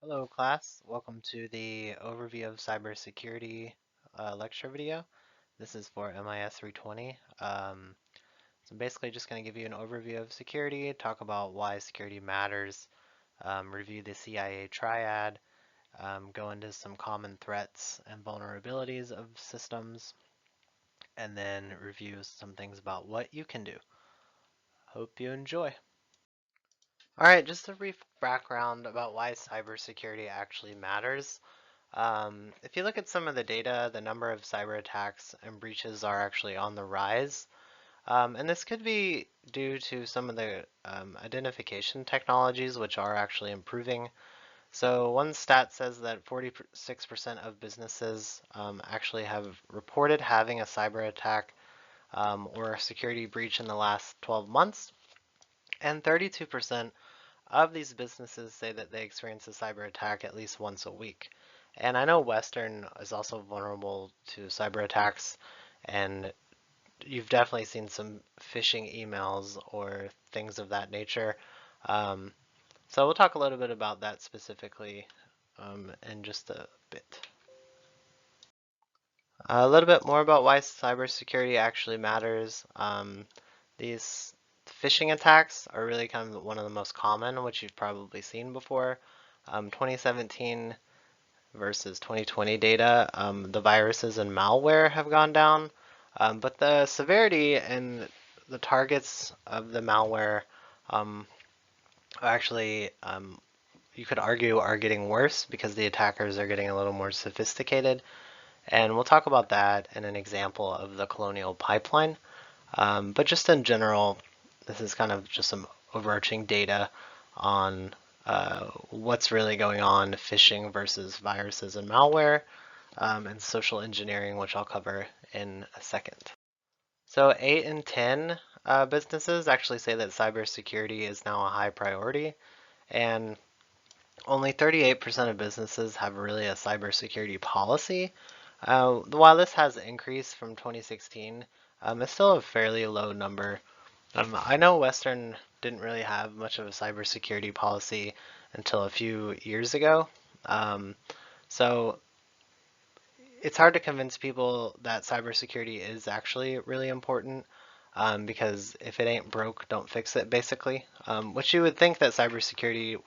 Hello class, welcome to the overview of cybersecurity lecture video. This is for MIS 320. So I'm basically just going to give you an overview of security, talk about why security matters, review the CIA triad, go into some common threats and vulnerabilities of systems, and then review some things about what you can do. Hope you enjoy. Alright, just a brief background about why cybersecurity actually matters. If you look at some of the data, the number of cyber attacks and breaches are actually on the rise. And this could be due to some of the identification technologies, which are actually improving. So one stat says that 46% of businesses actually have reported having a cyber attack or a security breach in the last 12 months. And 32% of these businesses say that they experience a cyber attack at least once a week. And I know Western is also vulnerable to cyber attacks, and you've definitely seen some phishing emails or things of that nature. So we'll talk a little bit about that specifically in just a bit. A little bit more about why cybersecurity actually matters. These phishing attacks are really kind of one of the most common, which you've probably seen before. 2017 versus 2020 data, the viruses and malware have gone down, but the severity and the targets of the malware actually, you could argue, are getting worse because the attackers are getting a little more sophisticated. And we'll talk about that in an example of the colonial pipeline. But just in general, this is kind of just some overarching data on what's really going on, phishing versus viruses and malware, and social engineering, which I'll cover in a second. So 8 in 10 businesses actually say that cybersecurity is now a high priority, and only 38% of businesses have really a cybersecurity policy. While this has increased from 2016, it's still a fairly low number. I know Western didn't really have much of a cybersecurity policy until a few years ago. So it's hard to convince people that cybersecurity is actually really important because if it ain't broke, don't fix it, basically. Which you would think that cybersecurity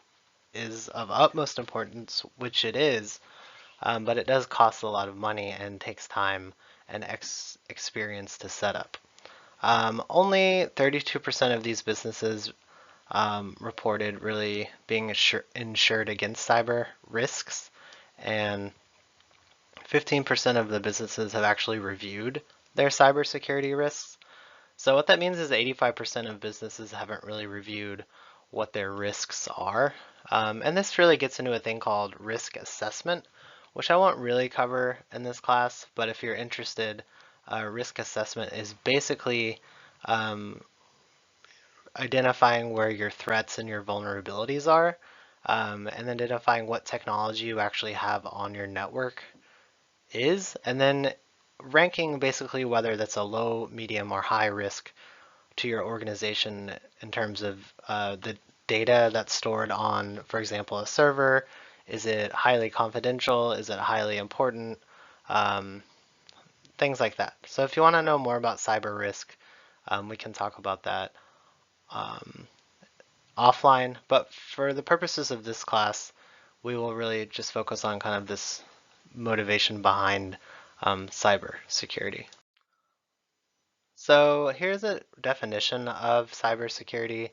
is of utmost importance, which it is, but it does cost a lot of money and takes time and experience to set up. Only 32% of these businesses reported really being insured against cyber risks, and 15% of the businesses have actually reviewed their cybersecurity risks. So what that means is 85% of businesses haven't really reviewed what their risks are. And this really gets into a thing called risk assessment, which I won't really cover in this class, but if you're interested, risk assessment is basically identifying where your threats and your vulnerabilities are, and identifying what technology you actually have on your network is, and then ranking basically whether that's a low, medium, or high risk to your organization in terms of the data that's stored on, for example, a server. Is it highly confidential? Is it highly important? Um, Things like that. So if you want to know more about cyber risk, we can talk about that um, offline. But for the purposes of this class, we will really just focus on kind of this motivation behind cyber security. So here's a definition of cybersecurity.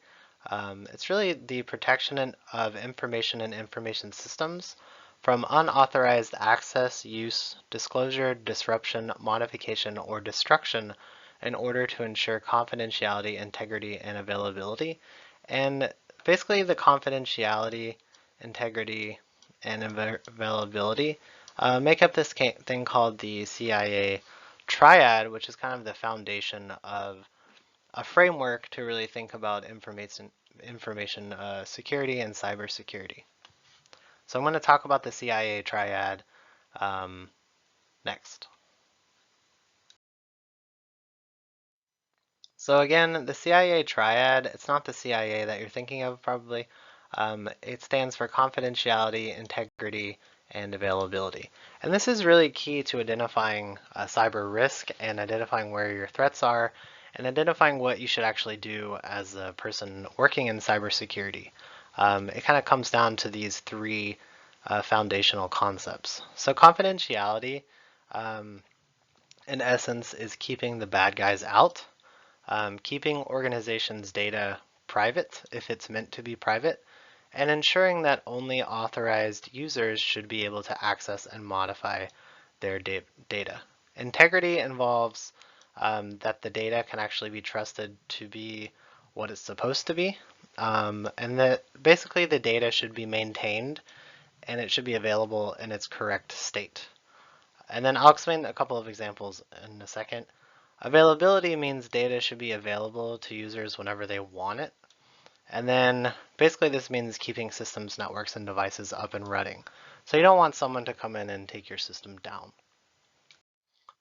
It's really the protection of information and information systems from unauthorized access, use, disclosure, disruption, modification, or destruction in order to ensure confidentiality, integrity, and availability. And basically the confidentiality, integrity, and availability make up this thing called the CIA triad, which is kind of the foundation of a framework to really think about information security and cybersecurity. So I'm going to talk about the CIA triad next. So again, the CIA triad, it's not the CIA that you're thinking of probably. It stands for confidentiality, integrity, and availability. And this is really key to identifying cyber risk and identifying where your threats are and identifying what you should actually do as a person working in cybersecurity. It kind of comes down to these three foundational concepts. So confidentiality, um, in essence, is keeping the bad guys out, keeping organizations' data private if it's meant to be private, and ensuring that only authorized users should be able to access and modify their data. Integrity involves that the data can actually be trusted to be what it's supposed to be, and that basically the data should be maintained and it should be available in its correct state. And then I'll explain a couple of examples in a second. Availability means data should be available to users whenever they want it. And then basically this means keeping systems, networks, and devices up and running. So you don't want someone to come in and take your system down.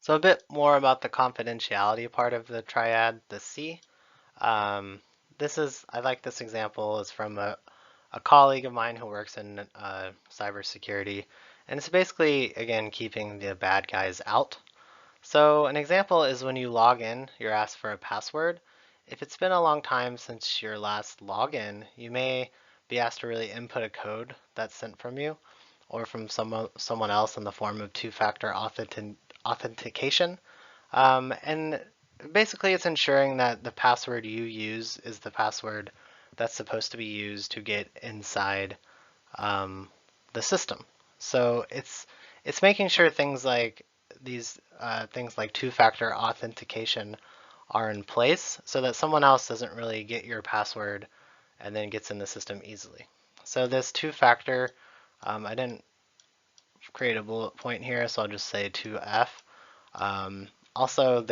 So a bit more about the confidentiality part of the triad, the C. I like this example, is from a colleague of mine who works in cybersecurity. And it's basically, again, keeping the bad guys out. So an example is when you log in, you're asked for a password. If it's been a long time since your last login, you may be asked to really input a code that's sent from you or from someone else in the form of two-factor authentication. And basically it's ensuring that the password you use is the password that's supposed to be used to get inside the system. So it's making sure things like things like two-factor authentication are in place so that someone else doesn't really get your password and then gets in the system easily. So this two-factor, I didn't create a bullet point here, so I'll just say 2F. Also,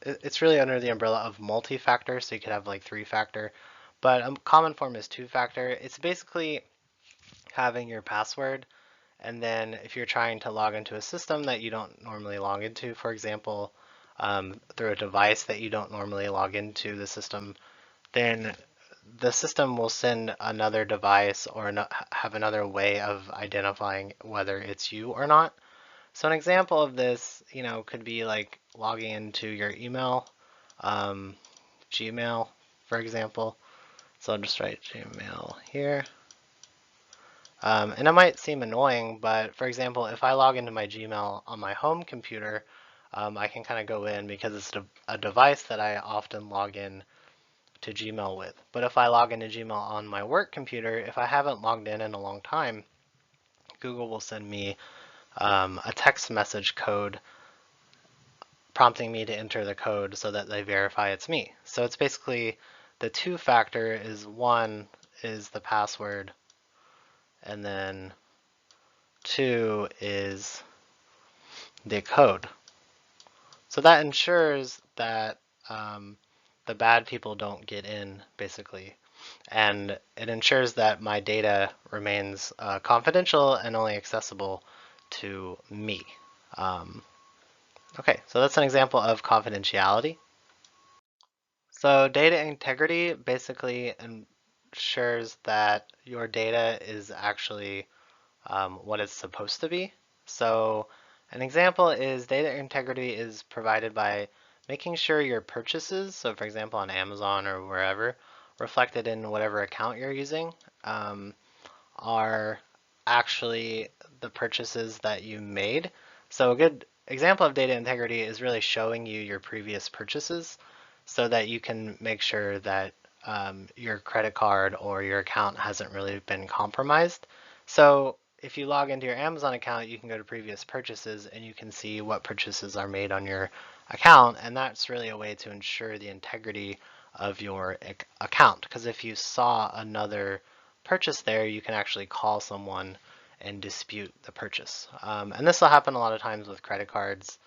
it's really under the umbrella of multi-factor, so you could have like three-factor, but a common form is two-factor. It's basically having your password, and then if you're trying to log into a system that you don't normally log into, for example, through a device that you don't normally log into the system, then the system will send another device or have another way of identifying whether it's you or not. So an example of this, could be like logging into your email, um, Gmail, for example. So I'll just write Gmail here. And it might seem annoying, but for example, if I log into my Gmail on my home computer, I can kind of go in because it's a device that I often log in to Gmail with. But if I log into Gmail on my work computer, if I haven't logged in a long time, Google will send me a text message code prompting me to enter the code so that they verify it's me. So it's basically the two-factor is one is the password, and then two is the code. So that ensures that the bad people don't get in, basically. And it ensures that my data remains confidential and only accessible to me. Um, okay, so that's an example of confidentiality. So data integrity basically ensures that your data is actually what it's supposed to be. So an example is data integrity is provided by making sure your purchases, so for example on Amazon or wherever, reflected in whatever account you're using, are actually the purchases that you made. So a good example of data integrity is really showing you your previous purchases so that you can make sure that your credit card or your account hasn't really been compromised. So if you log into your Amazon account, you can go to previous purchases and you can see what purchases are made on your account. And that's really a way to ensure the integrity of your account. Because if you saw another purchase there, you can actually call someone and dispute the purchase. And this will happen a lot of times with credit cards.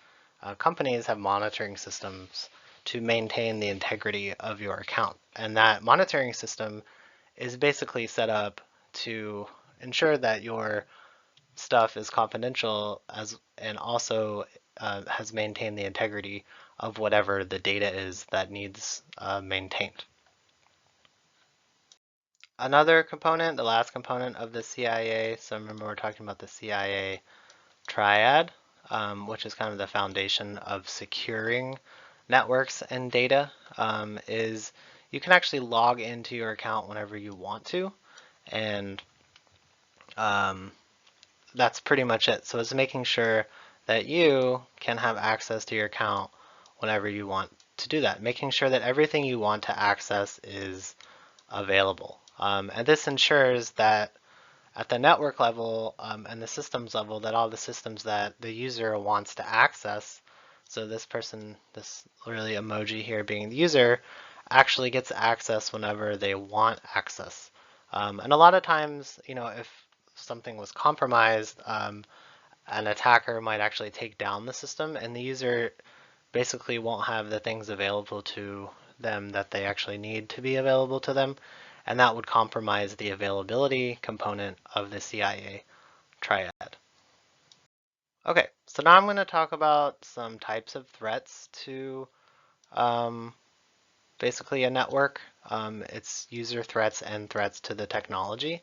Companies have monitoring systems to maintain the integrity of your account. And that monitoring system is basically set up to ensure that your stuff is confidential and also has maintained the integrity of whatever the data is that needs maintained. Another component, the last component of the CIA, so remember we're talking about the CIA triad, which is kind of the foundation of securing networks and data, is you can actually log into your account whenever you want to, and um, that's pretty much it. So it's making sure that you can have access to your account whenever you want to do that, making sure that everything you want to access is available. And this ensures that at the network level and the systems level, that all the systems that the user wants to access, so this person, this really emoji here being the user, actually gets access whenever they want access. And a lot of times, if something was compromised, an attacker might actually take down the system, and the user basically won't have the things available to them that they actually need to be available to them, and that would compromise the availability component of the CIA triad. Okay, so now I'm going to talk about some types of threats to um, basically a network. It's user threats and threats to the technology,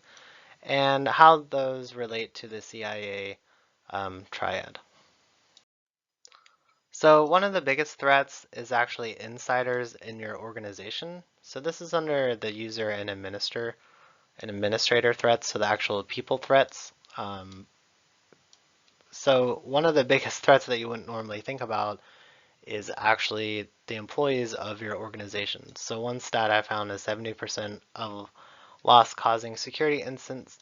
and how those relate to the CIA triad. So one of the biggest threats is actually insiders in your organization. So this is under the user and administrator threats, so the actual people threats. So one of the biggest threats that you wouldn't normally think about is actually the employees of your organization. So one stat I found is 70% of loss causing security incidents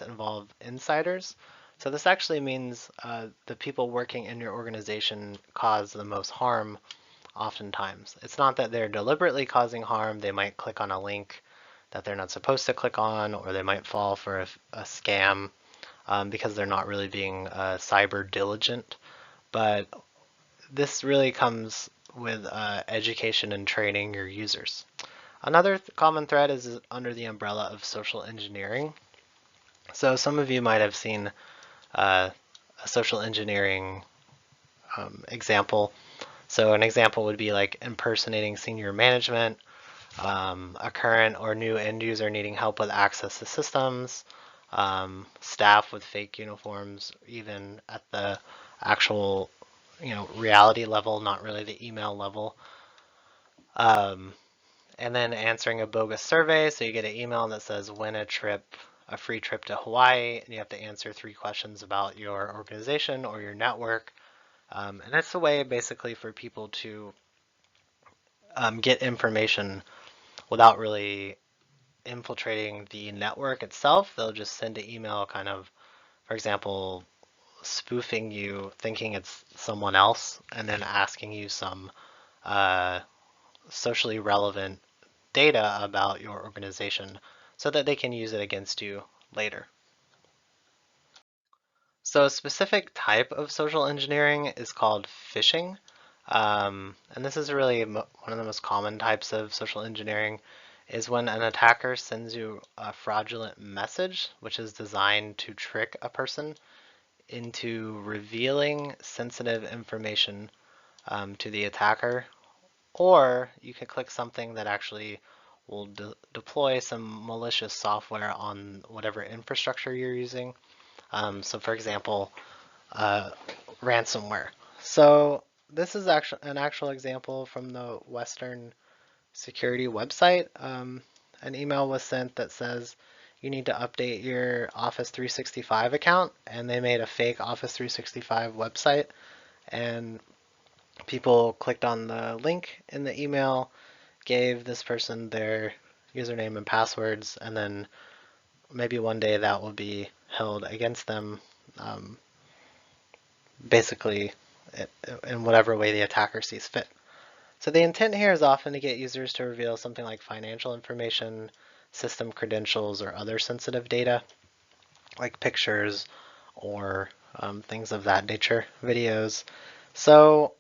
involve insiders. So this actually means the people working in your organization cause the most harm oftentimes. It's not that they're deliberately causing harm. They might click on a link that they're not supposed to click on, or they might fall for a scam because they're not really being cyber diligent. But this really comes with education and training your users. Another common threat is under the umbrella of social engineering. So some of you might have seen a social engineering example. So an example would be like impersonating senior management, a current or new end user needing help with access to systems, staff with fake uniforms, even at the actual, reality level, not really the email level. Um, and then answering a bogus survey. So you get an email that says win a free trip to Hawaii, and you have to answer 3 questions about your organization or your network. And that's a way basically for people to get information without really infiltrating the network itself. They'll just send an email kind of, for example, spoofing you, thinking it's someone else, and then asking you some uh, socially relevant data about your organization so that they can use it against you later. So a specific type of social engineering is called phishing. And this is really one of the most common types of social engineering is when an attacker sends you a fraudulent message, which is designed to trick a person into revealing sensitive information to the attacker. Or you can click something that actually will deploy some malicious software on whatever infrastructure you're using. So for example, ransomware. So this is actually an actual example from the Western Security website. An email was sent that says you need to update your Office 365 account, and they made a fake Office 365 website, and people clicked on the link in the email, gave this person their username and passwords, and then maybe one day that will be held against them, um, basically in whatever way the attacker sees fit. So the intent here is often to get users to reveal something like financial information, system credentials, or other sensitive data, like pictures or things of that nature, videos. So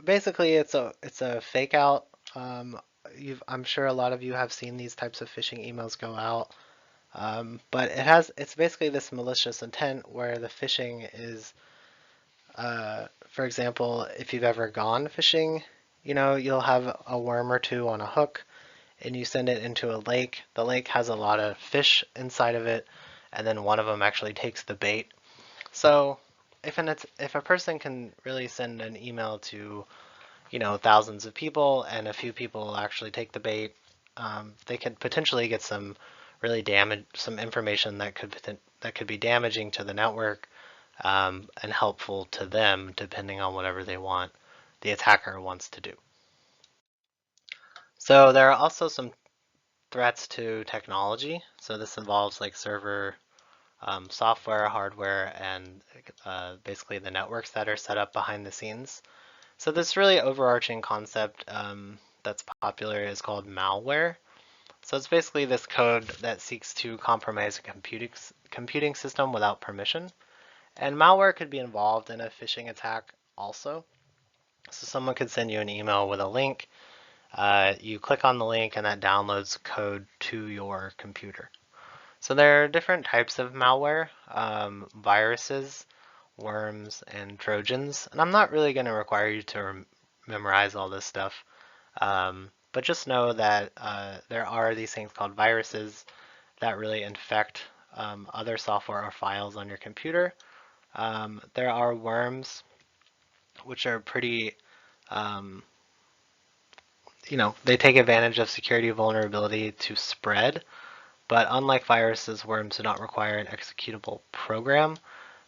basically, it's a fake out. I'm sure a lot of you have seen these types of phishing emails go out, but it's basically this malicious intent where the phishing is, for example, if you've ever gone fishing, you'll have a worm or two on a hook. and you send it into a lake. The lake has a lot of fish inside of it, and then one of them actually takes the bait. So if a person can really send an email to thousands of people, and a few people actually take the bait, they could potentially get some information that could be damaging to the network, and helpful to them, depending on whatever the attacker wants to do. So there are also some threats to technology. So this involves like server software, hardware, and basically the networks that are set up behind the scenes. So this really overarching concept that's popular is called malware. So it's basically this code that seeks to compromise a computing system without permission. And malware could be involved in a phishing attack also. So someone could send you an email with a link. You click on the link and that downloads code to your computer. So there are different types of malware, viruses, worms, and Trojans. And I'm not really going to require you to memorize all this stuff, but just know that there are these things called viruses that really infect other software or files on your computer. There are worms, which are pretty, um, they take advantage of security vulnerability to spread. But unlike viruses, worms do not require an executable program.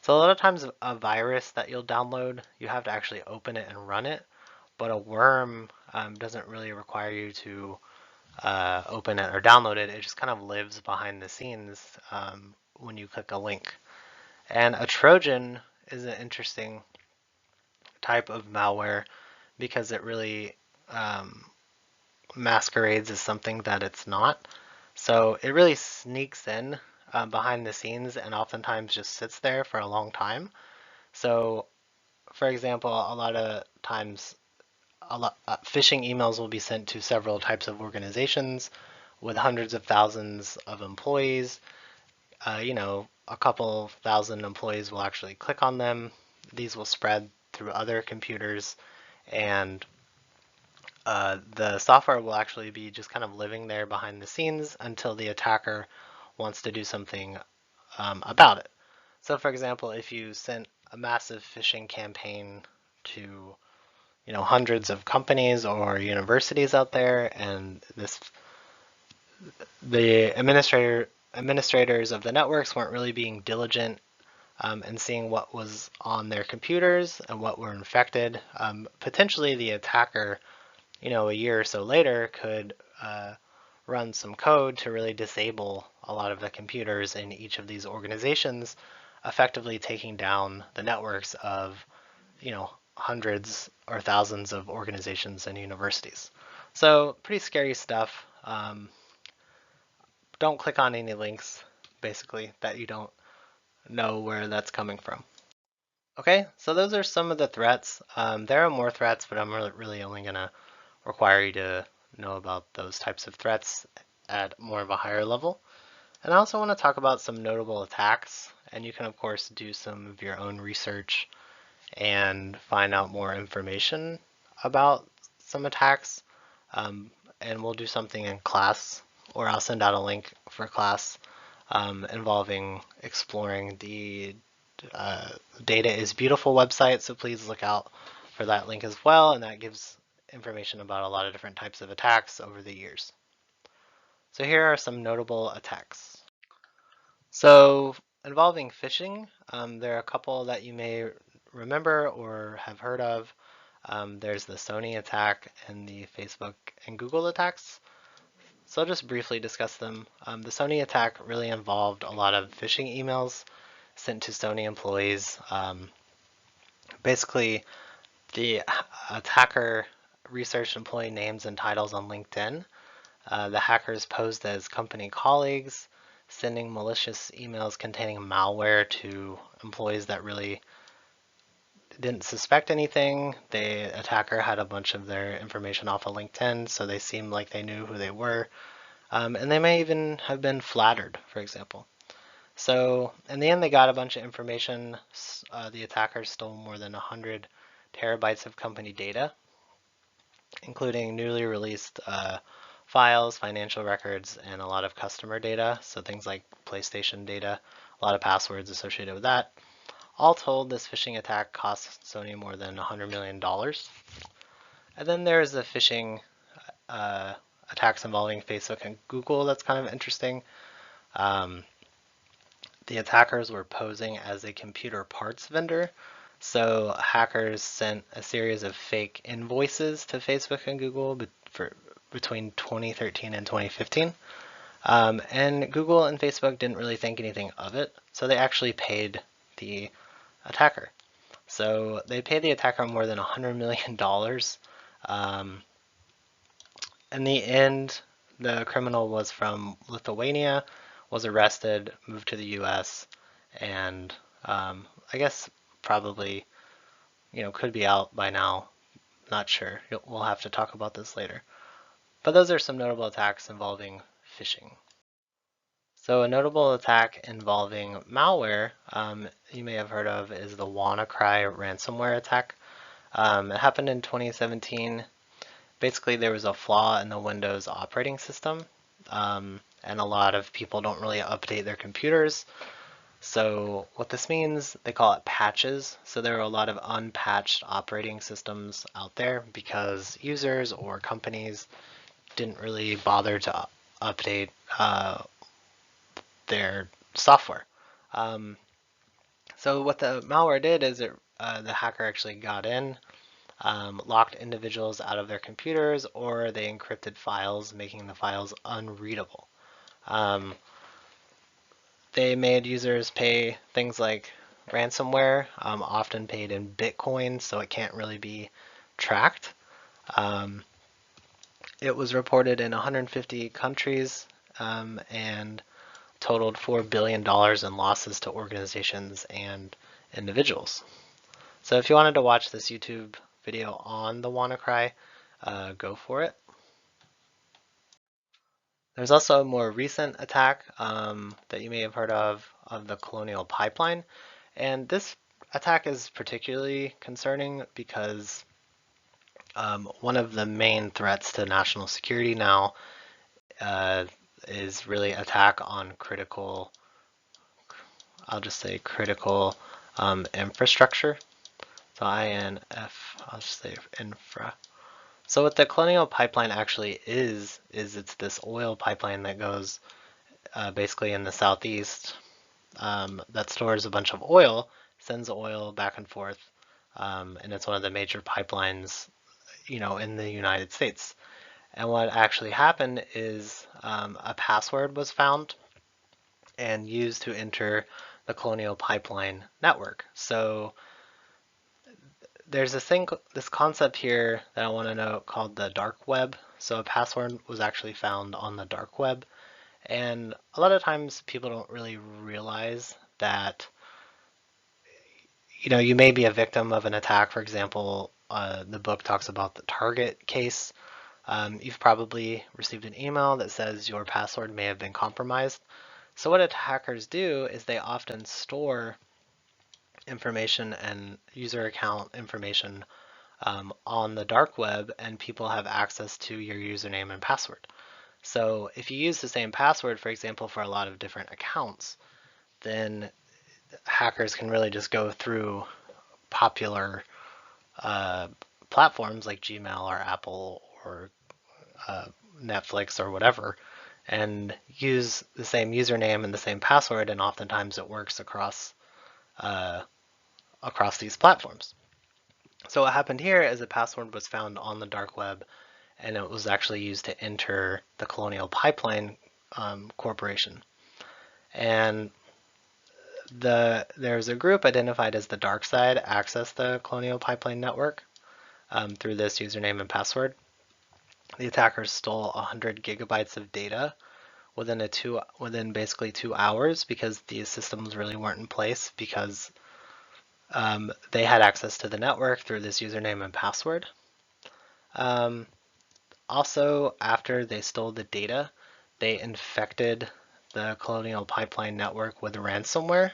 So a lot of times a virus that you'll download, you have to actually open it and run it. But a worm doesn't really require you to open it or download it. It just kind of lives behind the scenes when you click a link. And a Trojan is an interesting type of malware because it really masquerades as something that it's not. So it really sneaks in behind the scenes and oftentimes just sits there for a long time. So, for example, a lot of times, phishing emails will be sent to several types of organizations with hundreds of thousands of employees. A couple thousand employees will actually click on them. These will spread through other computers, and the software will actually be just kind of living there behind the scenes until the attacker wants to do something about it. So, for example, if you sent a massive phishing campaign to hundreds of companies or universities out there, and the administrators of the networks weren't really being diligent and seeing what was on their computers and what were infected, potentially the attacker a year or so later could run some code to really disable a lot of the computers in each of these organizations, effectively taking down the networks of, hundreds or thousands of organizations and universities. So pretty scary stuff. Don't click on any links, basically, that you don't know where that's coming from. Okay, so those are some of the threats. There are more threats, but I'm really only going to require you to know about those types of threats at more of a higher level. And I also want to talk about some notable attacks, and you can of course do some of your own research and find out more information about some attacks. And we'll do something in class, or I'll send out a link for class involving exploring the Data is Beautiful website, so please look out for that link as well, and that gives information about a lot of different types of attacks over the years. So here are some notable attacks. So involving phishing, there are a couple that you may remember or have heard of. There's the Sony attack and the Facebook and Google attacks. So I'll just briefly discuss them. The Sony attack really involved a lot of phishing emails sent to Sony employees. Basically, the attacker researched employee names and titles on LinkedIn. The hackers posed as company colleagues, sending malicious emails containing malware to employees that really didn't suspect anything. The attacker had a bunch of their information off of LinkedIn, so they seemed like they knew who they were. And they may even have been flattered, for example. So in the end, they got a bunch of information. The attackers stole more than 100 terabytes of company data, including newly released files, financial records, and a lot of customer data. So things like PlayStation data, a lot of passwords associated with that. All told, this phishing attack cost Sony more than $100 million. And then there's the phishing uh, attacks involving Facebook and Google that's kind of interesting. Um, the attackers were posing as a computer parts vendor. So hackers sent a series of fake invoices to Facebook and Google between 2013 and 2015. And Google and Facebook didn't really think anything of it, so they actually paid the attacker. So they paid the attacker more than $100 million. In the end, the criminal was from Lithuania, was arrested, moved to the U.S., and I guess probably could be out by now. Not sure. We'll have to talk about this later. But those are some notable attacks involving phishing. So a notable attack involving malware you may have heard of is the WannaCry ransomware attack. It happened in 2017. Basically, there was a flaw in the Windows operating system, and a lot of people don't really update their computers. So what this means, they call it patches. So there are a lot of unpatched operating systems out there because users or companies didn't really bother to update their software. Um, so what the malware did is the hacker actually got in, locked individuals out of their computers, or they encrypted files, making the files unreadable. They made users pay things like ransomware, often paid in Bitcoin, so it can't really be tracked. It was reported in 150 countries and totaled $4 billion in losses to organizations and individuals. So if you wanted to watch this YouTube video on the WannaCry, go for it. There's also a more recent attack that you may have heard of the Colonial Pipeline. And this attack is particularly concerning because one of the main threats to national security now is really attack on critical, I'll just say critical infrastructure. So I'll just say infra. So what the Colonial Pipeline actually is it's this oil pipeline that goes basically in the southeast that stores a bunch of oil, sends oil back and forth, and it's one of the major pipelines, in the United States. And what actually happened is a password was found and used to enter the Colonial Pipeline network. So there's this concept here that I want to know called the dark web. So a password was actually found on the dark web. And a lot of times people don't really realize that, you may be a victim of an attack. For example, the book talks about the Target case. You've probably received an email that says your password may have been compromised. So what attackers do is they often store information and user account information on the dark web, and people have access to your username and password. So if you use the same password, for example, for a lot of different accounts, then hackers can really just go through popular platforms like Gmail or Apple or Netflix or whatever, and use the same username and the same password, and oftentimes it works across these platforms. So what happened here is a password was found on the dark web, and it was actually used to enter the Colonial Pipeline Corporation. And there's a group identified as the dark side accessed the Colonial Pipeline network through this username and password. The attackers stole 100 gigabytes of data within basically 2 hours because these systems really weren't in place because they had access to the network through this username and password. Also, after they stole the data, they infected the Colonial Pipeline network with ransomware.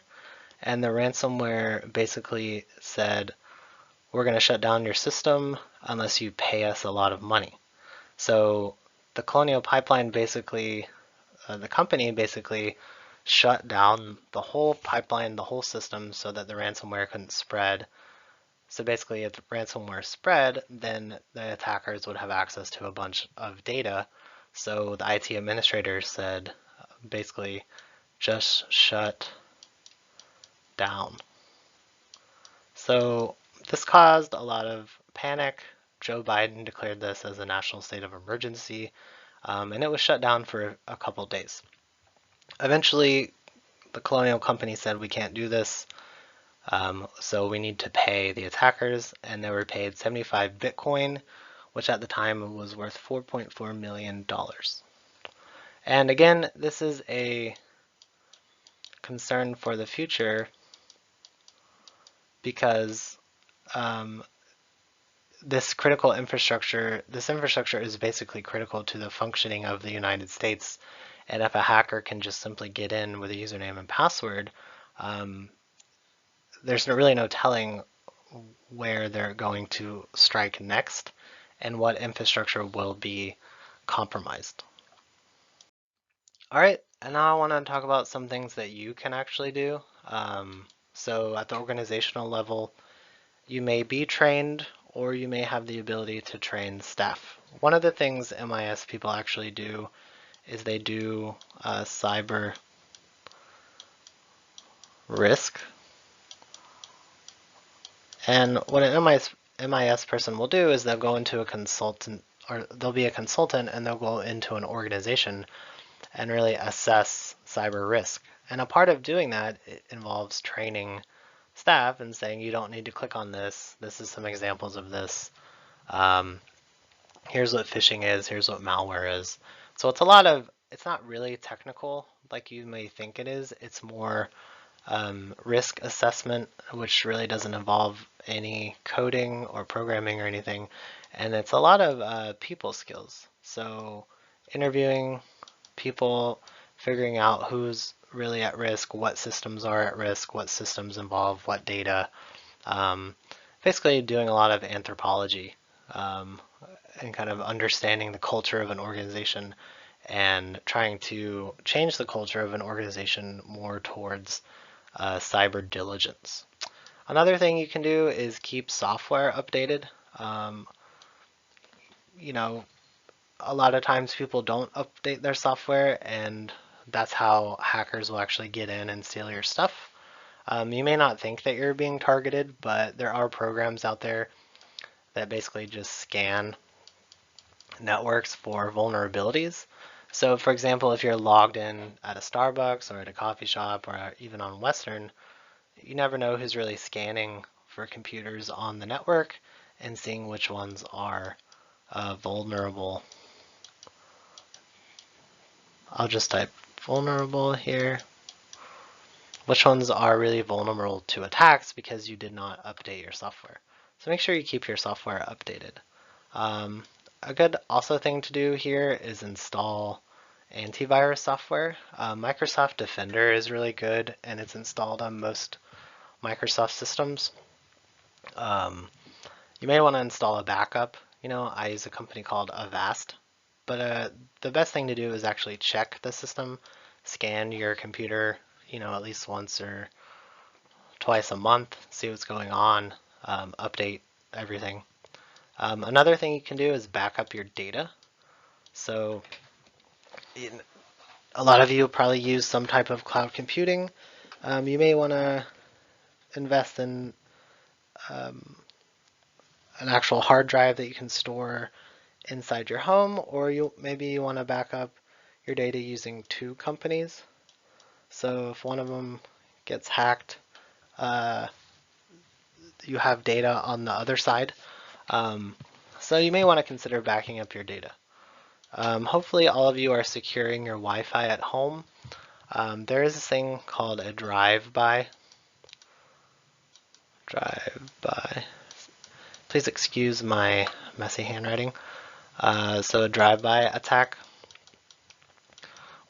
And the ransomware basically said, we're going to shut down your system unless you pay us a lot of money. So the Colonial Pipeline basically, the company basically shut down the whole pipeline, the whole system, so that the ransomware couldn't spread. So basically, if the ransomware spread, then the attackers would have access to a bunch of data. So the IT administrator said, basically, just shut down. So this caused a lot of panic. Joe Biden declared this as a national state of emergency, and it was shut down for a couple days. Eventually, the Colonial Company said, we can't do this, so we need to pay the attackers, and they were paid 75 Bitcoin, which at the time was worth $4.4 million. And again, this is a concern for the future because this infrastructure is basically critical to the functioning of the United States. And if a hacker can just simply get in with a username and password, there's really no telling where they're going to strike next and what infrastructure will be compromised. All right, and now I want to talk about some things that you can actually do. So at the organizational level, you may be trained or you may have the ability to train staff. One of the things MIS people actually do is they do cyber risk. And what an MIS person will do is they'll go into a consultant, or they'll be a consultant and they'll go into an organization and really assess cyber risk. And a part of doing that involves training staff and saying, you don't need to click on this. This is some examples of this. Here's what phishing is. Here's what malware is. So it's not really technical like you may think it is. It's more risk assessment, which really doesn't involve any coding or programming or anything. And it's a lot of people skills. So interviewing people, figuring out who's really at risk, what systems are at risk, what systems involve what data. Basically doing a lot of anthropology and kind of understanding the culture of an organization and trying to change the culture of an organization more towards cyber diligence. Another thing you can do is keep software updated. You know, a lot of times people don't update their software, and that's how hackers will actually get in and steal your stuff. You may not think that you're being targeted, but there are programs out there that basically just scan networks for vulnerabilities. So for example, if you're logged in at a Starbucks or at a coffee shop or even on Western, you never know who's really scanning for computers on the network and seeing which ones are vulnerable. I'll just type vulnerable here. Which ones are really vulnerable to attacks because you did not update your software. So make sure you keep your software updated. A good also thing to do here is install antivirus software. Microsoft Defender is really good and it's installed on most Microsoft systems. You may want to install a backup. I use a company called Avast, but the best thing to do is actually check the system, scan your computer, at least once or twice a month, see what's going on, update everything. Another thing you can do is back up your data. So a lot of you probably use some type of cloud computing. You may want to invest in an actual hard drive that you can store inside your home, or maybe you want to back up your data using two companies. So if one of them gets hacked, you have data on the other side. So you may want to consider backing up your data. Hopefully all of you are securing your Wi-Fi at home. There is this thing called a drive-by. Please excuse my messy handwriting. So a drive-by attack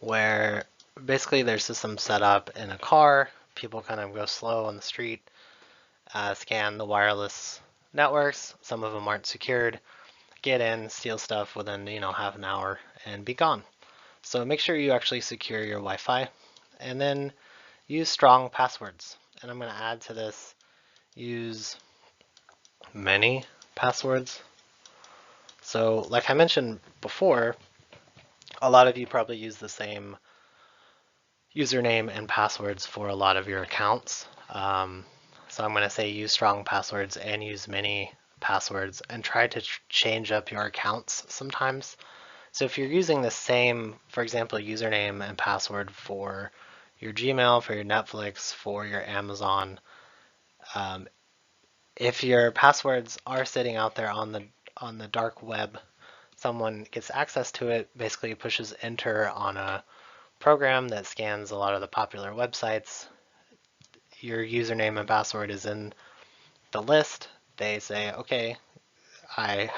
where basically there's system set up in a car. People kind of go slow on the street, scan the wireless networks. Some of them aren't secured. Get in, steal stuff within half an hour, and be gone. So make sure you actually secure your Wi-Fi, and then use strong passwords. And I'm going to add to this, use many passwords. So like I mentioned before, a lot of you probably use the same username and passwords for a lot of your accounts. So I'm going to say use strong passwords and use many passwords, and try to change up your accounts sometimes. So if you're using the same, for example, username and password for your Gmail, for your Netflix, for your Amazon, um, if your passwords are sitting out there on the dark web, someone gets access to it, basically pushes enter on a program that scans a lot of the popular websites. Your username and password is in the list. They say, okay, I,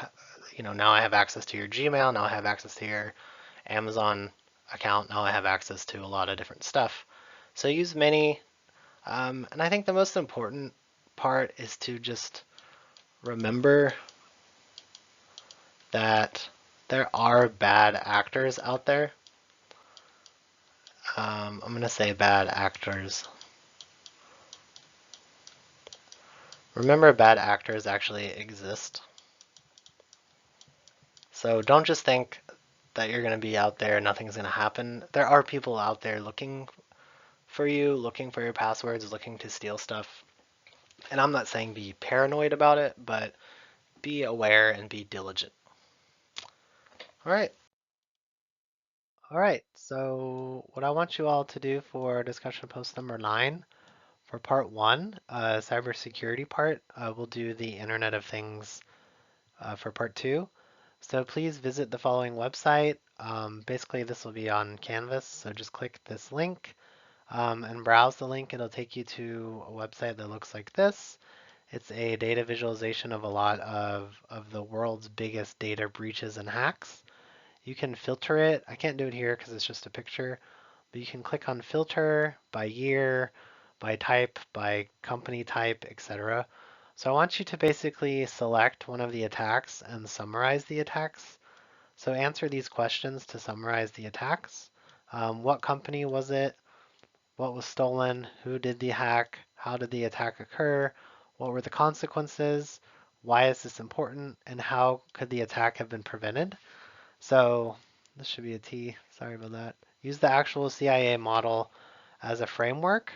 now I have access to your Gmail. Now I have access to your Amazon account. Now I have access to a lot of different stuff. So use many. And I think the most important part is to just remember that there are bad actors out there. I'm going to say bad actors. Remember, bad actors actually exist. So don't just think that you're going to be out there and nothing's going to happen. There are people out there looking for you, looking for your passwords, looking to steal stuff. And I'm not saying be paranoid about it, but be aware and be diligent. All right. All right. So what I want you all to do for discussion post number 9, for part 1, cybersecurity part, we'll do the Internet of Things for part 2. So please visit the following website. Basically, this will be on Canvas, so just click this link and browse the link. It'll take you to a website that looks like this. It's a data visualization of a lot of the world's biggest data breaches and hacks. You can filter it. I can't do it here because it's just a picture, but you can click on filter by year, by type, by company type, etc. So I want you to basically select one of the attacks and summarize the attacks. So answer these questions to summarize the attacks. What company was it? What was stolen? Who did the hack? How did the attack occur? What were the consequences? Why is this important? And how could the attack have been prevented? So this should be a T. Sorry about that. Use the actual CIA model as a framework.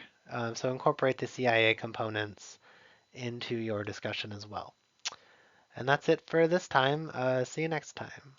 So incorporate the CIA components into your discussion as well. And that's it for this time. See you next time.